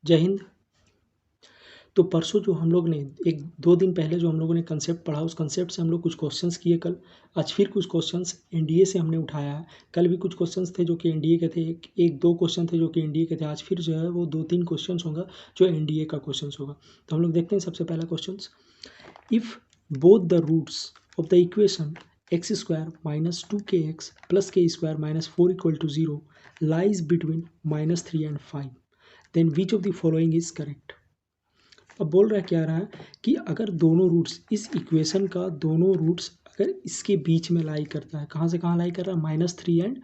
जय हिंद। तो परसों जो हम लोग ने एक दो दिन पहले जो हम लोगों ने कंसेप्ट पढ़ा, उस कंसेप्ट से हम लोग कुछ क्वेश्चंस किए कल। आज फिर कुछ क्वेश्चंस एनडीए से हमने उठाया है। कल भी कुछ क्वेश्चंस थे जो कि एनडीए के थे, एक दो क्वेश्चन थे जो कि एनडीए के थे। आज फिर जो है वो 2-3 क्वेश्चंस होगा जो एनडीए का क्वेश्चंस होगा। तो हम लोग देखते हैं सबसे पहला क्वेश्चन। If both the roots of the equation x square minus 2kx plus k square minus 4 equal to 0 lies between -3 and 5, then which of the following is correct. अब बोल रहा है क्या रहा है कि अगर दोनों रूट्स, इस इक्वेशन का दोनों रूट्स अगर इसके बीच में लाई करता है, कहाँ से कहाँ लाई कर रहा है, -3 and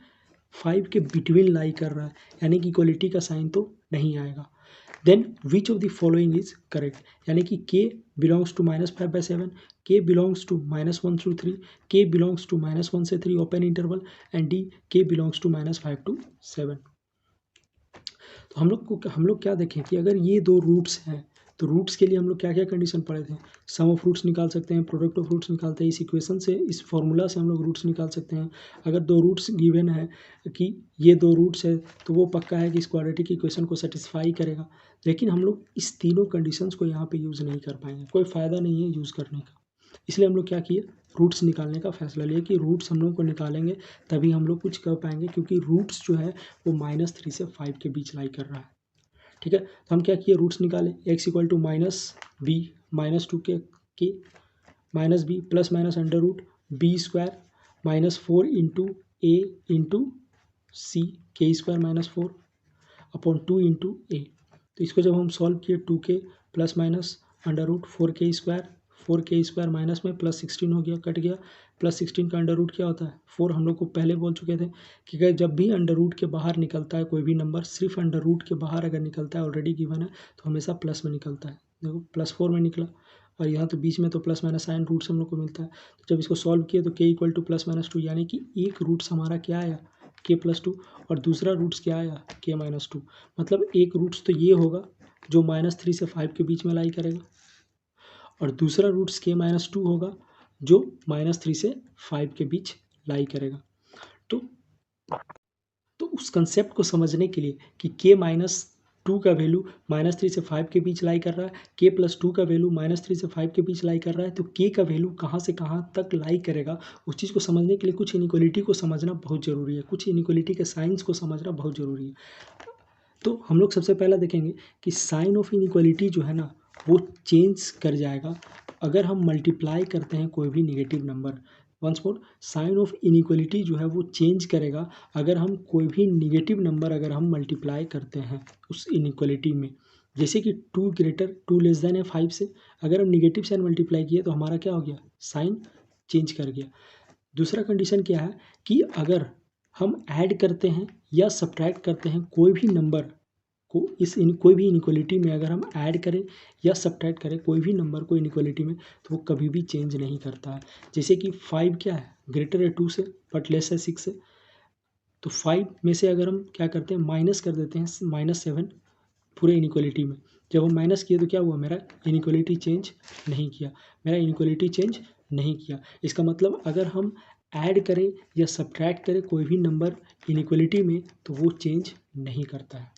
5 के बिटवीन लाई कर रहा है, यानी कि इक्वलिटी का साइन तो नहीं आएगा। Then which of the following is correct, यानी कि k belongs to -5/7, k belongs to -1 to 3, k belongs to -1 से 3 open interval and d k belongs to -5 to 7। तो हम लोग क्या देखें कि अगर ये दो रूट्स हैं तो रूट्स के लिए हम लोग क्या क्या कंडीशन पढ़े थे। सम ऑफ रूट्स निकाल सकते हैं, प्रोडक्ट ऑफ रूट्स निकालते हैं, इस इक्वेशन से, इस फॉर्मूला से हम लोग रूट्स निकाल सकते हैं। अगर दो रूट्स गिवन है कि ये दो रूट्स है तो वो पक्का है कि इस क्वाड्रेटिक इक्वेशन को सेटिस्फाई करेगा। लेकिन हम लोग इस तीनों कंडीशंस को यहाँ पे यूज़ नहीं कर पाएंगे, कोई फ़ायदा नहीं है यूज़ करने का। इसलिए हम लोग क्या किए, रूट्स निकालने का फैसला लिया कि रूट्स हम लोग को निकालेंगे तभी हम लोग कुछ कर पाएंगे, क्योंकि रूट्स जो है वो -3 से 5 के बीच लाई कर रहा है। ठीक है, तो हम क्या किए, रूट्स निकाले। x equal to -b -2k minus b plus minus under root b square -4 into a into c k square -4 upon 2 into ए। तो इसको जब हम सॉल्व किए 2k plus minus under root 4k square minus में +16 हो गया, cut गया। +16 का अंडर रूट क्या होता है, 4। हम लोग को पहले बोल चुके थे कि अगर जब भी अंडर रूट के बाहर निकलता है कोई भी नंबर, सिर्फ अंडर रूट के बाहर अगर निकलता है, ऑलरेडी गिवन है, तो हमेशा प्लस में निकलता है। देखो +4 में निकला, और यहाँ तो बीच में तो प्लस माइनस साइन रूट से हम लोग को मिलता है। तो जब इसको सॉल्व किए तो k इक्वल टू +-2, यानी कि एक रूट्स हमारा क्या आया, k+2, और दूसरा रूट्स क्या आया, k-2। मतलब एक रूट्स तो ये होगा जो -3 से 5 के बीच में लाई करेगा, और दूसरा रूट्स k-2 होगा जो -3 से 5 के बीच लाई करेगा। तो उस कंसेप्ट को समझने के लिए कि k-2 का वैल्यू -3 से 5 के बीच लाई कर रहा है, k+2 का वैल्यू -3 से 5 के बीच लाई कर रहा है, तो k का वैल्यू कहाँ से कहाँ तक लाई करेगा, उस चीज़ को समझने के लिए कुछ इनइक्वालिटी को समझना बहुत ज़रूरी है, कुछ इनइक्वालिटी के साइंस को समझना बहुत ज़रूरी है। तो हम लोग सबसे पहला देखेंगे कि साइन ऑफ इनइक्वालिटी जो है ना, वो चेंज कर जाएगा अगर हम मल्टीप्लाई करते हैं कोई भी negative number. Once more, sign of inequality जो है वो चेंज करेगा अगर हम कोई भी नेगेटिव नंबर अगर हम मल्टीप्लाई करते हैं उस इनइक्वालिटी में। जैसे कि 2 लेस देन है 5 से, अगर हम नेगेटिव साइन मल्टीप्लाई किए तो हमारा क्या हो गया, साइन चेंज कर गया। दूसरा कंडीशन क्या है कि अगर हम ऐड करते हैं या सब्ट्रैक्ट करते हैं कोई भी नंबर को, कोई भी इनइक्वालिटी में अगर हम ऐड करें या सब्ट्रैक्ट करें कोई भी नंबर को इनइक्वालिटी में, तो वो कभी भी चेंज नहीं करता है। जैसे कि 5 क्या है, ग्रेटर है 2 से बट लेस है 6 से, तो 5 में से अगर हम क्या करते हैं, माइनस कर देते हैं -7 पूरे इनइक्वालिटी में। जब हम माइनस किए तो क्या हुआ, मेरा इनइक्वालिटी चेंज नहीं किया, इसका मतलब अगर हम ऐड करें या सब्ट्रैक्ट करें कोई भी नंबर इनइक्वालिटी में तो वो चेंज नहीं करता है।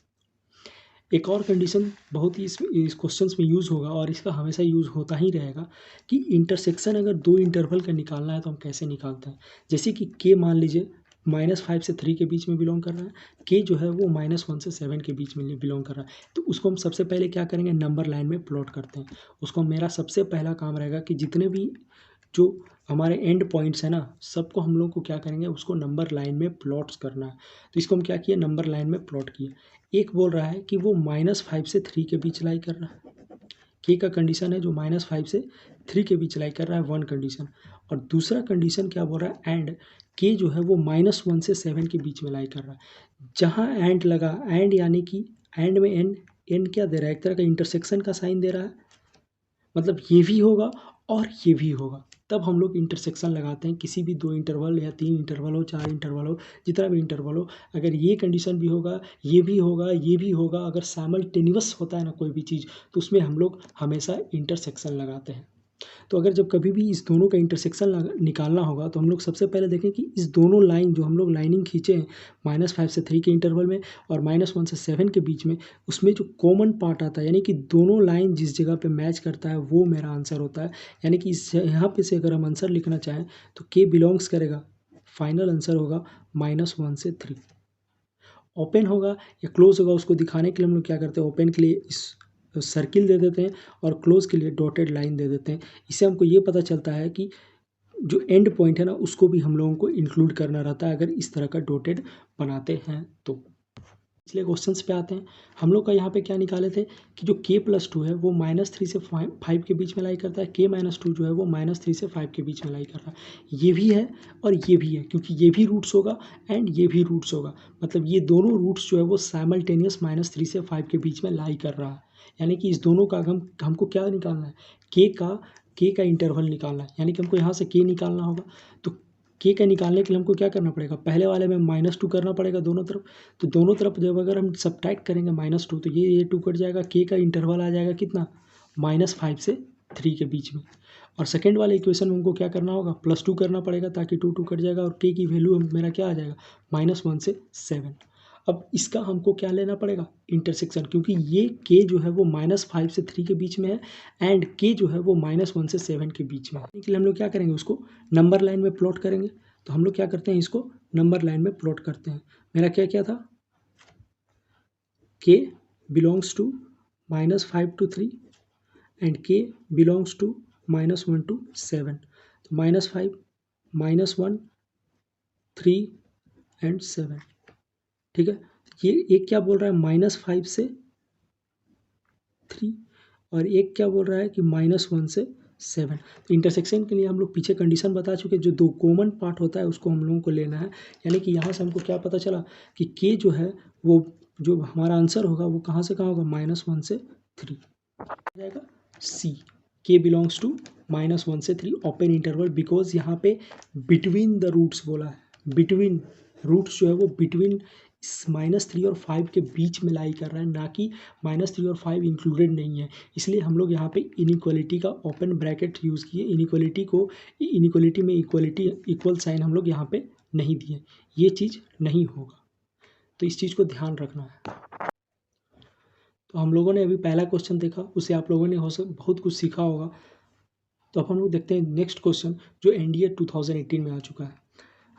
एक और कंडीशन बहुत ही इस क्वेश्चंस में यूज़ होगा और इसका हमेशा यूज़ होता ही रहेगा कि इंटरसेक्शन अगर दो इंटरवल का निकालना है तो हम कैसे निकालते हैं। जैसे कि k मान लीजिए -5 से 3 के बीच में बिलोंग कर रहा है, k जो है वो -1 से 7 के बीच में बिलोंग कर रहा है, तो उसको हम सबसे पहले क्या करेंगे, नंबर लाइन में प्लॉट करते हैं। उसको मेरा सबसे पहला काम रहेगा कि जितने भी जो हमारे एंड पॉइंट्स हैं ना, सबको हम लोग को क्या करेंगे, उसको नंबर लाइन में प्लॉट्स करना है। तो इसको हम क्या किए, नंबर लाइन में प्लॉट किए। एक बोल रहा है कि वो -5 से 3 के बीच लाई कर रहा है, के का कंडीशन है जो -5 से 3 के बीच लाई कर रहा है, वन कंडीशन। और दूसरा कंडीशन क्या बोल रहा है, एंड के जो है वो -1 से 7 के बीच में लाई कर रहा है। जहाँ एंड लगा, एंड यानी कि एंड में एंड क्या दे रहा है, एक तरह का इंटरसेक्शन का साइन दे रहा है, मतलब ये भी होगा और ये भी होगा, तब हम लोग इंटरसेक्शन लगाते हैं। किसी भी दो इंटरवल या 3 इंटरवल हो, 4 इंटरवल हो, जितना भी इंटरवल हो, अगर ये कंडीशन भी होगा, ये भी होगा, ये भी होगा, अगर साइमल्टेनियस होता है ना कोई भी चीज़, तो उसमें हम लोग हमेशा इंटरसेक्शन लगाते हैं। तो अगर जब कभी भी इस दोनों का इंटरसेक्शन निकालना होगा तो हम लोग सबसे पहले देखें कि इस दोनों लाइन जो हम लोग लाइनिंग खींचे हैं -5 से 3 के इंटरवल में और -1 से 7 के बीच में, उसमें जो कॉमन पार्ट आता है यानी कि दोनों लाइन जिस जगह पे मैच करता है वो मेरा आंसर होता है। यानी कि इस यहाँ पे से अगर हम आंसर लिखना चाहें तो के बिलोंग्स करेगा, फाइनल आंसर होगा -1 से 3। ओपन होगा या क्लोज होगा उसको दिखाने के लिए हम लोग क्या करते हैं, ओपन के लिए इस सर्किल दे देते हैं और क्लोज के लिए डॉटेड लाइन दे देते हैं। इससे हमको ये पता चलता है कि जो एंड पॉइंट है ना उसको भी हम लोगों को इंक्लूड करना रहता है अगर इस तरह का डॉटेड बनाते हैं तो। पिछले क्वेश्चंस पे आते हैं। हम लोग का यहाँ पे क्या निकाले थे कि जो k+2 है वो -3 से 5 के बीच में लाई करता है, k-2 जो है वो -3 से 5 के बीच में लाई कर रहा है। ये भी है और ये भी है क्योंकि ये भी रूट्स होगा एंड ये भी रूट्स होगा, मतलब ये दोनों रूट्स जो है वो साइमल्टेनियस -3 से 5 के बीच में लाई कर रहा है। यानी कि इस दोनों का हमको क्या निकालना है, के का इंटरवल निकालना है। यानी कि हमको यहाँ से के निकालना होगा तो के का निकालने के लिए हमको क्या करना पड़ेगा, पहले वाले में -2 करना पड़ेगा दोनों तरफ। तो दोनों तरफ जब अगर हम सब्ट्रैक्ट करेंगे -2 तो ये 2 कट जाएगा, के का इंटरवल आ जाएगा कितना, -5 से 3 के बीच में। और सेकेंड वाले इक्वेशन में हमको क्या करना होगा, +2 करना पड़ेगा ताकि 2 कट जाएगा और के की वैल्यू मेरा क्या आ जाएगा, -1 से 7। अब इसका हमको क्या लेना पड़ेगा, इंटरसेक्शन, क्योंकि ये के जो है वो -5 से 3 के बीच में है एंड के जो है वो -1 से 7 के बीच में है। इसके लिए हम लोग क्या करेंगे, उसको नंबर लाइन में प्लॉट करेंगे। तो हम लोग क्या करते हैं, इसको नंबर लाइन में प्लॉट करते हैं। मेरा क्या क्या था, k belongs to -5 to 3 and k belongs to -1 to 7। तो -5, -1, 3 एंड 7, ठीक है। ये एक क्या बोल रहा है, -5 से 3 और एक क्या बोल रहा है कि -1 से 7। तो इंटरसेक्शन के लिए हम लोग पीछे कंडीशन बता चुके, जो दो कॉमन पार्ट होता है उसको हम लोगों को लेना है। यानी कि यहाँ से हमको क्या पता चला कि के जो है वो जो हमारा आंसर होगा वो कहाँ से कहाँ होगा, -1 से 3 जाएगा सी। के बिलोंग्स टू -1 से 3 ओपन इंटरवल, बिकॉज यहाँ पे बिटवीन द रूट्स बोला है। बिटवीन रूट्स जो है वो बिटवीन -3 और 5 के बीच में लाई कर रहा है, ना कि -3 और 5 इंक्लूडेड नहीं है। इसलिए हम लोग यहाँ पे इनइक्वालिटी का ओपन ब्रैकेट यूज़ किए। इनइक्वालिटी में इक्वल साइन हम लोग यहाँ पे नहीं दिए, ये चीज़ नहीं होगा, तो इस चीज़ को ध्यान रखना है। तो हम लोगों ने अभी पहला क्वेश्चन देखा, उससे आप लोगों ने बहुत कुछ सीखा होगा। तो अब हम लोग देखते हैं नेक्स्ट क्वेश्चन जो एनडीए 2018 में आ चुका है।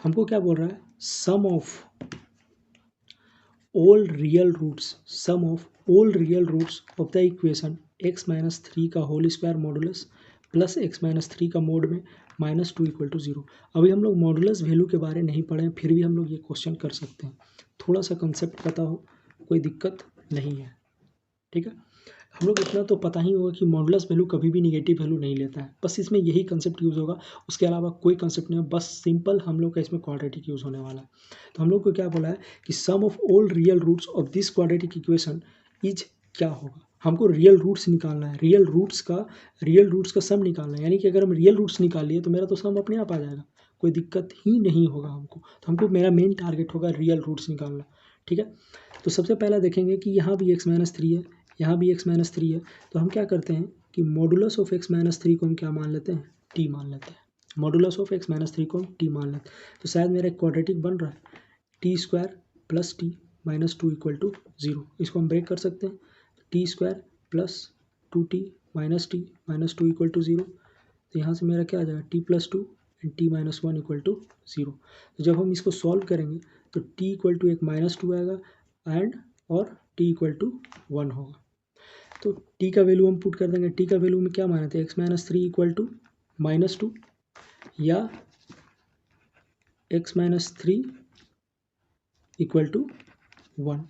हमको क्या बोल रहा है, सम of all real roots of the equation x-3 का whole square modulus plus x-3 का मोड में -2 = 0। अभी हम लोग मॉडुलस वैल्यू के बारे नहीं पढ़े, फिर भी हम लोग ये क्वेश्चन कर सकते हैं। थोड़ा सा कंसेप्ट पता हो कोई दिक्कत नहीं है, ठीक है। हम लोग इतना तो पता ही होगा कि मॉडुलस वैल्यू कभी भी निगेटिव वैल्यू नहीं लेता है, बस इसमें यही कंसेप्ट यूज़ होगा, उसके अलावा कोई कंसेप्ट नहीं है। बस सिंपल हम लोग का इसमें क्वाड्रेटिक यूज़ होने वाला है। तो हम लोग को क्या बोला है कि sum of all real roots of this quadratic equation is क्या होगा, हमको रियल रूट्स निकालना है। रियल रूट्स का सम निकालना है। यानी कि अगर हम रियल रूट्स निकाल लिए तो मेरा तो सम अपने आप आ जाएगा, कोई दिक्कत ही नहीं होगा हमको। तो हमको मेरा मेन टारगेट होगा रियल रूट्स निकालना, ठीक है। तो सबसे पहला देखेंगे कि यहाँ भी x-3 है, यहाँ भी x-3 है। तो हम क्या करते हैं कि मॉडुलस ऑफ x-3 को हम क्या मान लेते हैं, t मान लेते हैं। मॉडुलस ऑफ x-3 को हम t मान लेते हैं। तो शायद मेरा एक क्वाड्रेटिक बन रहा है, t² + t -2 = 0। इसको हम ब्रेक कर सकते हैं, t² + 2t - t -2 = 0। तो यहाँ से मेरा क्या आ जाएगा, t + 2 एंड t - 1 = 0। तो जब हम इसको सॉल्व करेंगे तो t = एक -2 आएगा एंड और t = 1 होगा। तो t का वैल्यू हम पुट कर देंगे। t का वैल्यू में क्या माने थे, x-3 = -2 या x-3 = 1,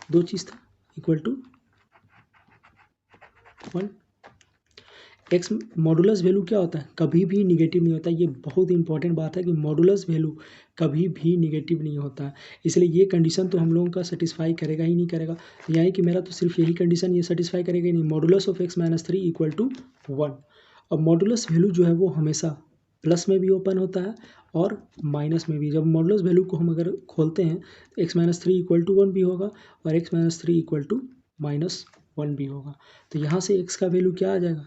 दो चीज़ था, = 1। एक्स मॉडुलस वैल्यू क्या होता है, कभी भी निगेटिव नहीं होता। ये बहुत इंपॉर्टेंट बात है कि मॉडुलस वैल्यू कभी भी निगेटिव नहीं होता है। इसलिए ये कंडीशन तो हम लोगों का सेटिस्फाई करेगा ही नहीं करेगा। यानी कि मेरा तो सिर्फ यही कंडीशन ये सेटिस्फाई करेगा ही नहीं, मॉडुलस ऑफ x-3 = 1। अब मॉडुलस वैल्यू जो है वो हमेशा प्लस में भी ओपन होता है और माइनस में भी। जब मॉडुलस वैल्यू को हम अगर खोलते हैं तो x-3 = 1 भी होगा और x-3 = -1 भी होगा। तो यहाँ से x का वैल्यू क्या आ जाएगा,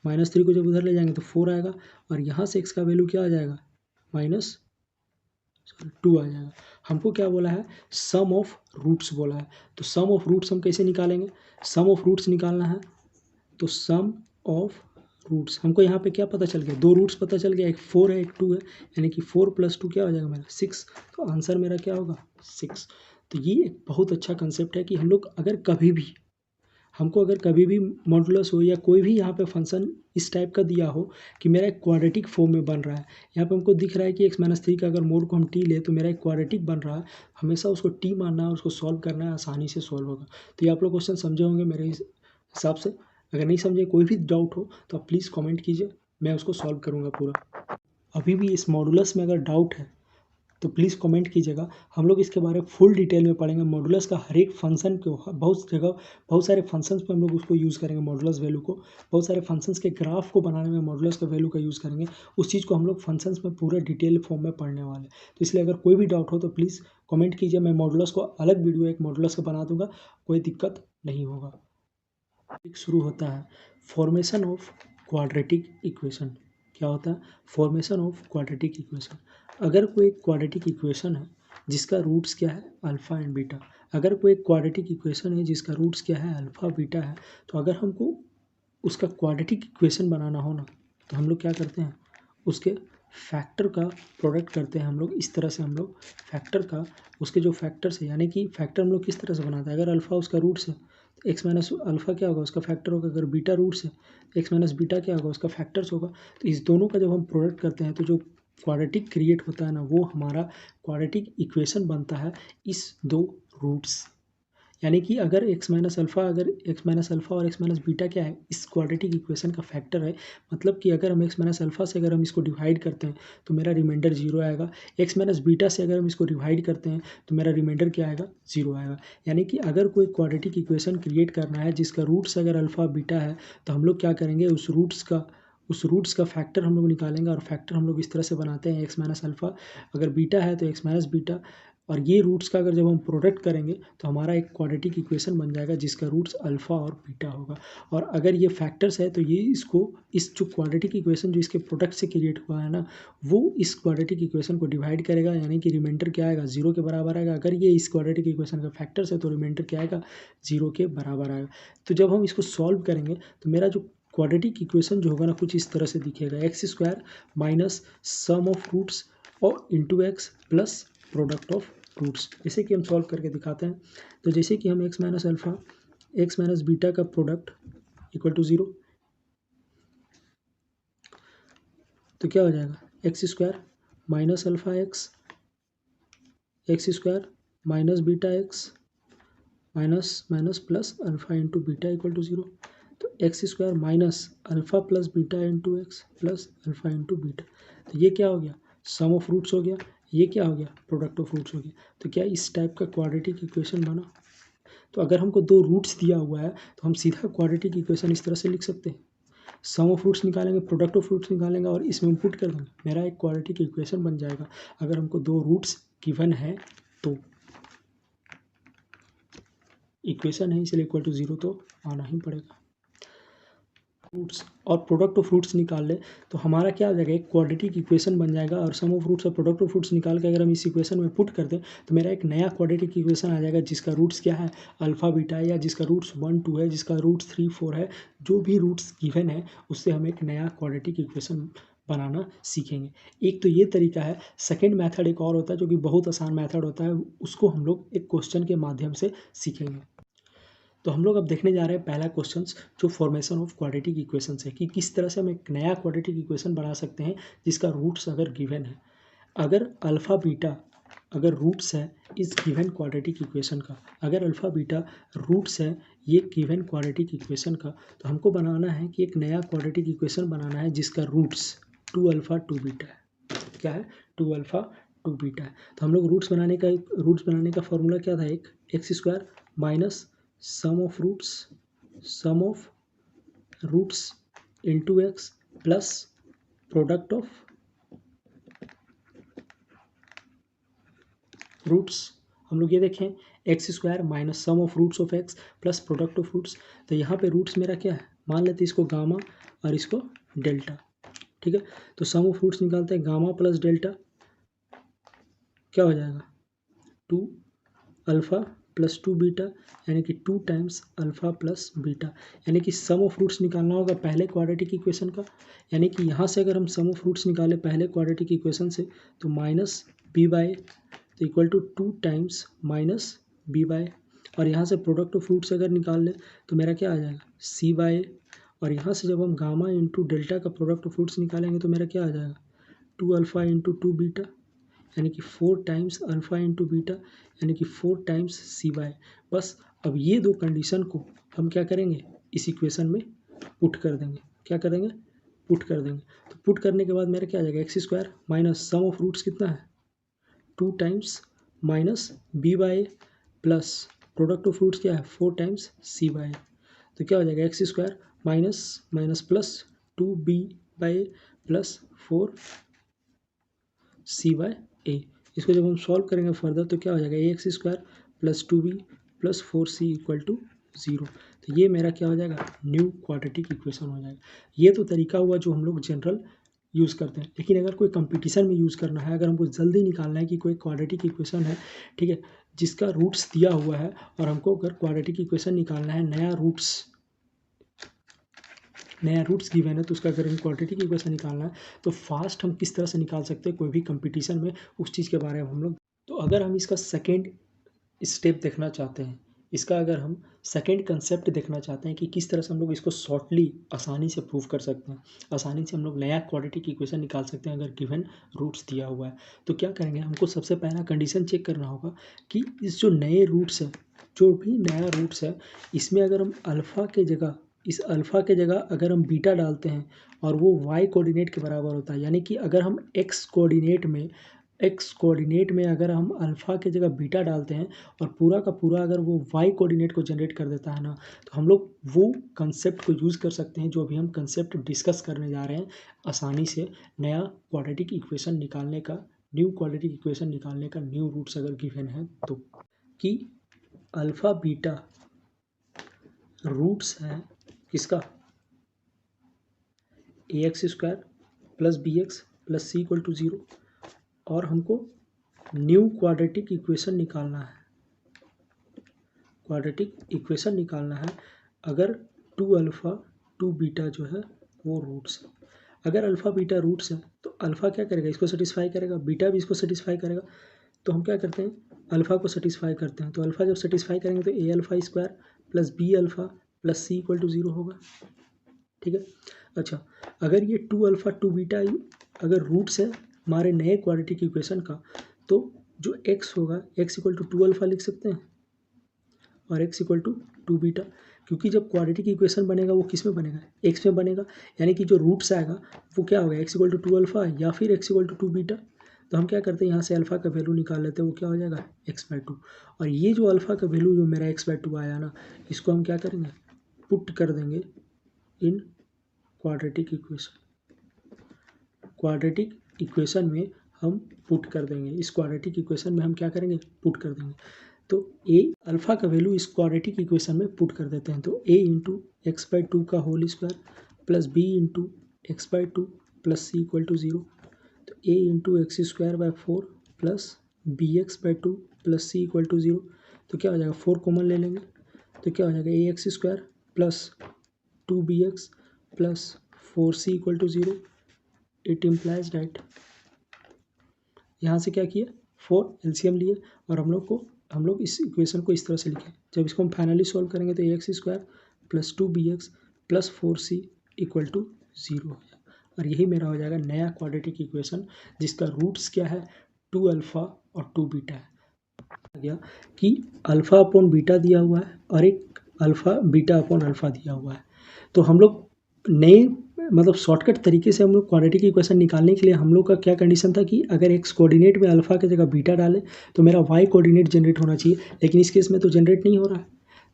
-3 को जब उधर ले जाएंगे तो 4 आएगा, और यहाँ से x का वैल्यू क्या आ जाएगा, -2 आ जाएगा। हमको क्या बोला है, सम ऑफ रूट्स बोला है। तो सम ऑफ रूट्स हम कैसे निकालेंगे, सम ऑफ रूट्स निकालना है तो सम ऑफ रूट्स, हमको यहाँ पे क्या पता चल गया, 2 रूट्स पता चल गया, एक 4 है एक 2 है, यानी कि 4 + 2 क्या हो जाएगा मेरा 6। तो आंसर मेरा क्या होगा 6। तो ये एक बहुत अच्छा कंसेप्ट है कि हम लोग अगर कभी भी, हमको अगर कभी भी मॉडुलस हो या कोई भी यहाँ पे फंक्शन इस टाइप का दिया हो कि मेरा एक क्वाड्रेटिक फॉर्म में बन रहा है, यहाँ पे हमको दिख रहा है कि x-3 का अगर मोड को हम t ले तो मेरा एक क्वाड्रेटिक बन रहा है, हमेशा उसको t मानना है, उसको सॉल्व करना है, आसानी से सॉल्व होगा। तो ये आप लोग क्वेश्चन समझे होंगे मेरे हिसाब से। अगर नहीं समझे, कोई भी डाउट हो तो आप प्लीज़ कमेंट कीजिए, मैं उसको सॉल्व करूँगा पूरा। अभी भी इस मॉडुलस में अगर डाउट है तो प्लीज़ कमेंट कीजिएगा, हम लोग इसके बारे में फुल डिटेल में पढ़ेंगे। मॉडुलस का हर एक फंक्शन को बहुत जगह, बहुत सारे फंक्शंस पे हम लोग उसको यूज़ करेंगे मॉडुलस वैल्यू को, बहुत सारे फंक्शंस के ग्राफ को बनाने में मॉडुलस का वैल्यू का यूज़ करेंगे। उस चीज़ को हम लोग फंक्शंस में पूरे डिटेल फॉर्म में पढ़ने वाले हैं। तो इसलिए अगर कोई भी डाउट हो तो प्लीज़ कमेंट कीजिए, मैं मॉडुलस को अलग वीडियो एक मॉडुलस का बना दूंगा, कोई दिक्कत नहीं होगा। शुरू होता है फॉर्मेशन ऑफ क्वाड्रेटिक इक्वेशन। क्या होता है, फॉर्मेशन ऑफ क्वाड्रेटिक इक्वेशन। अगर कोई क्वाड्रेटिक इक्वेशन है जिसका रूट्स क्या है, अल्फ़ा एंड बीटा, अगर कोई क्वाड्रेटिक इक्वेशन है जिसका रूट्स क्या है, अल्फ़ा बीटा है, तो अगर हमको उसका क्वाड्रेटिक इक्वेशन बनाना हो ना, तो हम लोग क्या करते हैं, उसके फैक्टर का प्रोडक्ट करते हैं हम लोग। इस तरह से हम लोग फैक्टर का, उसके जो फैक्टर्स है, यानी कि फैक्टर हम लोग किस तरह से बनाते हैं, अगर अल्फ़ा उसका रूट्स है तो एक्स माइनस अल्फ़ा क्या होगा, उसका फैक्टर होगा। अगर बीटा रूट्स है तो एक्स माइनस बीटा क्या होगा, उसका फैक्टर्स होगा। तो इस दोनों का जब हम प्रोडक्ट करते हैं तो जो क्वाड्रेटिक क्रिएट होता है ना, वो हमारा क्वाड्रेटिक इक्वेशन बनता है इस दो रूट्स। यानी कि अगर x माइनस अल्फ़ा, अगर x माइनस अल्फ़ा और x माइनस बीटा क्या है, इस क्वाड्रेटिक इक्वेशन का फैक्टर है। मतलब कि अगर हम x माइनस अल्फ़ा से अगर हम इसको डिवाइड करते हैं तो मेरा रिमाइंडर 0 आएगा। x माइनस बीटा से अगर हम इसको डिवाइड करते हैं तो मेरा रिमाइंडर क्या आएगा, 0 आएगा। यानी कि अगर कोई क्वाड्रेटिक इक्वेशन क्रिएट करना है जिसका रूट्स अगर अल्फ़ा बीटा है, तो हम लोग क्या करेंगे, उस रूट्स का फैक्टर हम लोग निकालेंगे, और फैक्टर हम लोग इस तरह से बनाते हैं, एक्स माइनस अल्फ़ा अगर बीटा है तो एक्स माइनस बीटा, और ये रूट्स का अगर जब हम प्रोडक्ट करेंगे तो हमारा एक क्वाड्रेटिक इक्वेशन बन जाएगा जिसका रूट्स अल्फ़ा और बीटा होगा। और अगर ये फैक्टर्स है तो ये इसको, इस जो क्वाड्रेटिक इक्वेशन जो इसके प्रोडक्ट से क्रिएट हुआ है ना, वो इस क्वाड्रेटिक इक्वेशन को डिवाइड करेगा, यानी कि रिमाइंडर क्या आएगा, 0 के बराबर आएगा। अगर ये इस क्वाड्रेटिक इक्वेशन का फैक्टर्स है तो रिमाइंडर क्या आएगा, 0 के बराबर आएगा। तो जब हम इसको सॉल्व करेंगे तो मेरा जो क्वाड्रेटिक इक्वेशन जो होगा ना, कुछ इस तरह से दिखेगा, x² minus sum of roots और into x plus product of roots. जैसे कि हम सॉल्व करके दिखाते हैं। तो जैसे कि हम x minus alpha x minus beta का प्रोडक्ट इक्वल टू 0, तो क्या हो जाएगा, x² minus alpha x² minus beta x minus minus plus alpha into beta equal to 0। तो x² minus alpha plus beta into x plus alpha into beta, तो ये क्या हो गया, सम ऑफ रूट्स हो गया। ये क्या हो गया, प्रोडक्ट ऑफ रूट्स हो गया। तो क्या इस टाइप का क्वाड्रेटिक इक्वेशन बना। तो अगर हमको 2 रूट्स दिया हुआ है तो हम सीधा क्वाड्रेटिक इक्वेशन इस तरह से लिख सकते हैं, सम ऑफ रूट्स निकालेंगे, प्रोडक्ट ऑफ रूट्स निकालेंगे और इसमें हम पुट कर देंगे, मेरा एक क्वाड्रेटिक इक्वेशन बन जाएगा। अगर हमको 2 रूट्स गिवन है तो इक्वेशन है इसलिए इक्वल टू 0 तो आना ही पड़ेगा। रूट्स और प्रोडक्ट ऑफ रूट्स निकाल ले तो हमारा क्या हो जाएगा, एक क्वाड्रेटिक इक्वेशन बन जाएगा। और सम ऑफ रूट्स और प्रोडक्ट ऑफ रूट्स निकाल के अगर हम इस इक्वेशन में पुट कर दें तो मेरा एक नया क्वाड्रेटिक इक्वेशन आ जाएगा जिसका रूट्स क्या है, अल्फ़ा बीटा है, या जिसका रूट्स 1 2 है, जिसका रूट्स 3 4 है। जो भी रूट्स गिवन है उससे हम एक नया क्वाड्रेटिक इक्वेशन बनाना सीखेंगे। एक तो ये तरीका है। सेकेंड मेथड एक और होता है जो कि बहुत आसान मेथड होता है, उसको हम लोग एक क्वेश्चन के माध्यम से सीखेंगे। तो हम लोग अब देखने जा रहे हैं पहला क्वेश्चन जो फॉर्मेशन ऑफ क्वाड्रेटिक इक्वेशन है, कि किस तरह से हम एक नया क्वाड्रेटिक इक्वेशन बना सकते हैं जिसका रूट्स अगर गिवन है। अगर अल्फ़ा बीटा अगर रूट्स है इस गिवन क्वाड्रेटिक इक्वेशन का, अगर अल्फ़ा बीटा रूट्स है ये गिवन क्वाड्रेटिक इक्वेशन का, तो हमको बनाना है कि एक नया क्वाड्रेटिक इक्वेशन बनाना है जिसका रूट्स 2 अल्फ़ा 2 बीटा है। क्या है, 2 अल्फ़ा 2 बीटा है। तो हम लोग रूट्स बनाने का फॉर्मूला क्या था, एक x² minus sum of roots into x plus product of roots हम लोग ये देखें x square minus sum of roots of x plus product of roots. तो यहाँ पे रूट्स मेरा क्या है, मान लेते हैं इसको गामा और इसको डेल्टा, ठीक है। तो सम ऑफ रूट्स निकालते हैं, गामा प्लस डेल्टा क्या हो जाएगा, 2 अल्फ़ा प्लस 2 बीटा, यानी कि 2 टाइम्स अल्फ़ा प्लस बीटा। यानी कि सम ऑफ रूट्स निकालना होगा पहले क्वाड्रेटिक इक्वेशन का, यानी कि यहाँ से अगर हम सम ऑफ रूट्स निकालें पहले क्वाड्रेटिक इक्वेशन से तो माइनस बी बाई तो equal to 2 times minus b by, और यहाँ से प्रोडक्ट ऑफ रूट्स अगर निकाल लें तो मेरा क्या आ जाएगा सी बाई, और यहाँ से जब हम गामा इंटू डेल्टा का प्रोडक्ट ऑफ रूट्स निकालेंगे तो मेरा क्या आ जाएगा 2 अल्फ़ा इंटू 2 बीटा, यानी कि 4 टाइम्स अल्फ़ा इंटू बीटा, यानी कि 4 टाइम्स सी बाई। बस अब ये दो कंडीशन को हम क्या करेंगे इस इक्वेशन में पुट कर देंगे, क्या करेंगे पुट कर देंगे। तो पुट करने के बाद मेरा क्या आ जाएगा x square minus sum of roots कितना है 2 times minus b by plus product of roots क्या है 4 टाइम्स सी बाई। तो क्या हो जाएगा x square minus minus plus 2b by plus 4 c by a. इसको जब हम सॉल्व करेंगे फर्दर तो क्या हो जाएगा a x square plus 2b plus 4c equal to 0। तो ये मेरा क्या हो जाएगा न्यू क्वाड्रेटिक इक्वेशन हो जाएगा। ये तो तरीका हुआ जो हम लोग जनरल यूज़ करते हैं, लेकिन अगर कोई कंपटीशन में यूज़ करना है, अगर हमको जल्दी निकालना है कि कोई क्वाड्रेटिक इक्वेशन है, ठीक है, जिसका रूट्स दिया हुआ है और हमको अगर क्वाड्रेटिक इक्वेशन निकालना है नया रूट्स गिवन है, तो उसका अगर हम क्वाड्रेटिक इक्वेशन निकालना है तो फास्ट हम किस तरह से निकाल सकते हैं कोई भी कंपटीशन में, उस चीज़ के बारे में हम लोग। तो अगर हम इसका सेकेंड स्टेप देखना चाहते हैं, इसका अगर हम सेकेंड कंसेप्ट देखना चाहते हैं कि किस तरह से हम लोग इसको शॉर्टली आसानी से प्रूव कर सकते हैं, आसानी से हम लोग नया क्वाड्रेटिक इक्वेशन निकाल सकते हैं अगर गिवन रूट्स दिया हुआ है, तो क्या करेंगे हमको सबसे पहला कंडीशन चेक करना होगा कि इस जो नए रूट्स है, जो भी नया रूट्स है, इसमें अगर हम अल्फ़ा के जगह इस अल्फ़ा के जगह अगर हम बीटा डालते हैं और वो वाई कोऑर्डिनेट के बराबर होता है, यानी कि अगर हम एक्स कोऑर्डिनेट में अगर हम अल्फ़ा के जगह बीटा डालते हैं और पूरा का पूरा अगर वो वाई कोऑर्डिनेट को जनरेट कर देता है ना, तो हम लोग वो कंसेप्ट को यूज़ कर सकते हैं जो अभी हम कंसेप्ट डिस्कस करने जा रहे हैं, आसानी से नया क्वाड्रेटिक इक्वेशन निकालने का, न्यू क्वाड्रेटिक इक्वेशन निकालने का न्यू रूट्स अगर गिवन है तो, कि अल्फ़ा बीटा रूट्स हैं किसका a x square plus b x plus c equal to 0, और हमको न्यू क्वाड्रेटिक इक्वेशन निकालना है, क्वाड्रेटिक इक्वेशन निकालना है अगर 2 अल्फ़ा 2 बीटा जो है वो रूट्स है। अगर अल्फ़ा बीटा रूट्स है तो अल्फ़ा क्या करेगा इसको सेटिस्फाई करेगा, बीटा भी इसको सेटिस्फाई करेगा, तो हम क्या करते हैं अल्फ़ा को सेटिस्फाई करते हैं। तो अल्फ़ा जब सेटिस्फाई करेंगे तो a alpha square plus b alpha plus c equal to 0 होगा, ठीक है। अच्छा, अगर ये 2 अल्फ़ा 2 बीटा अगर रूट्स है हमारे नए क्वाड्रेटिक इक्वेशन का, तो जो x होगा x इक्वल टू 2 अल्फ़ा लिख सकते हैं और x इक्वल टू 2 बीटा, क्योंकि जब क्वाड्रेटिक इक्वेशन बनेगा वो किस में बनेगा x में बनेगा, यानी कि जो रूट्स आएगा वो क्या होगा x इक्वल टू 2 अल्फ़ा या फिर x इक्वल टू 2 बीटा। तो हम क्या करते हैं यहाँ से अल्फ़ा का वैल्यू निकाल लेते हैं, वो क्या हो जाएगा x/2, और ये जो अल्फ़ा का वैल्यू जो मेरा x/2 आया ना, इसको हम क्या करेंगे पुट कर देंगे इन क्वाड्रेटिक इक्वेशन में हम पुट कर देंगे, इस क्वाड्रेटिक इक्वेशन में हम क्या करेंगे पुट कर देंगे। तो a अल्फ़ा का वैल्यू इस क्वाड्रेटिक इक्वेशन में पुट कर देते हैं, तो a इंटू x/2 का whole square plus b into x/2 plus c equal to 0, तो a into x square by 4 plus bx/2 plus c equal to 0, तो क्या हो जाएगा 4 कॉमन ले लेंगे, तो क्या हो जाएगा a x square plus 2bx plus 4c equal to 0। It implies that यहाँ से क्या किया 4 एलसीएम लिए और हम लोग इस इक्वेशन को इस तरह से लिखे। जब इसको हम फाइनली सॉल्व करेंगे तो a x square plus 2bx plus 4c equal to 0 हो जाएगा, और यही मेरा हो जाएगा नया क्वाड्रेटिक इक्वेशन जिसका रूट्स क्या है 2 अल्फ़ा और 2 बीटा है। गया कि अल्फ़ा अपॉन बीटा दिया हुआ है और एक अल्फ़ा बीटा अपॉन अल्फ़ा दिया हुआ है, तो हम लोग नए मतलब शॉर्टकट तरीके से हम लोग क्वाड्रेटिक इक्वेशन निकालने के लिए हम लोग का क्या कंडीशन था कि अगर एक्स कोऑर्डिनेट में अल्फ़ा की जगह बीटा डालें तो मेरा वाई कोऑर्डिनेट जनरेट होना चाहिए, लेकिन इस केस में तो जनरेट नहीं हो रहा है,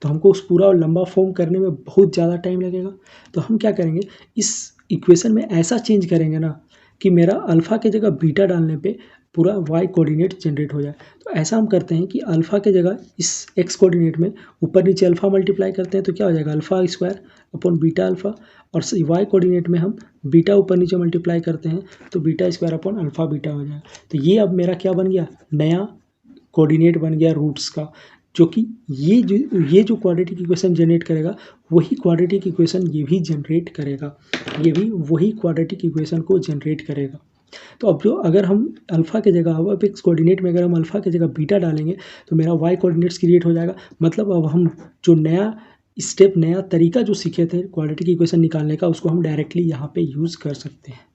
तो हमको उस पूरा लंबा फॉर्म करने में बहुत ज़्यादा टाइम लगेगा। तो हम क्या करेंगे इस इक्वेशन में ऐसा चेंज करेंगे ना कि मेरा अल्फ़ा की जगह बीटा डालने पर पूरा वाई कोऑर्डिनेट जनरेट हो जाए। तो ऐसा हम करते हैं कि अल्फ़ा के जगह इस एक्स कोऑर्डिनेट में ऊपर नीचे अल्फ़ा मल्टीप्लाई करते हैं तो क्या हो जाएगा alpha square upon beta alpha, और वाई कोऑर्डिनेट में हम बीटा ऊपर नीचे मल्टीप्लाई करते हैं तो beta square upon alpha beta हो जाएगा। तो ये अब मेरा क्या बन गया, नया कोऑर्डिनेट बन गया रूट्स का, जो कि ये जो क्वाड्रेटिक इक्वेशन जनरेट करेगा वही क्वाड्रेटिक इक्वेशन ये भी जनरेट करेगा, ये भी वही क्वाड्रेटिक इक्वेशन को जनरेट करेगा। तो अब जो अगर हम अल्फ़ा के जगह अब एक्स कोऑर्डिनेट में अगर हम अल्फ़ा के जगह बीटा डालेंगे तो मेरा वाई कोऑर्डिनेट्स क्रिएट हो जाएगा। मतलब अब हम जो नया स्टेप, नया तरीका जो सीखे थे क्वाड्रेटिक इक्वेशन निकालने का, उसको हम डायरेक्टली यहाँ पे यूज़ कर सकते हैं।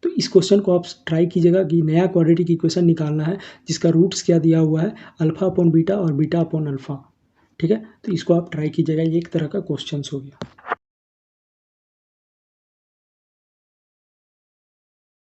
तो इस क्वेश्चन को आप ट्राई कीजिएगा कि नया क्वाड्रेटिक इक्वेशन निकालना है जिसका रूट्स क्या दिया हुआ है, अल्फ़ा अपॉन बीटा और बीटा अपॉन अल्फ़ा। ठीक है, तो इसको आप ट्राई कीजिएगा, ये एक तरह का क्वेश्चन हो गया।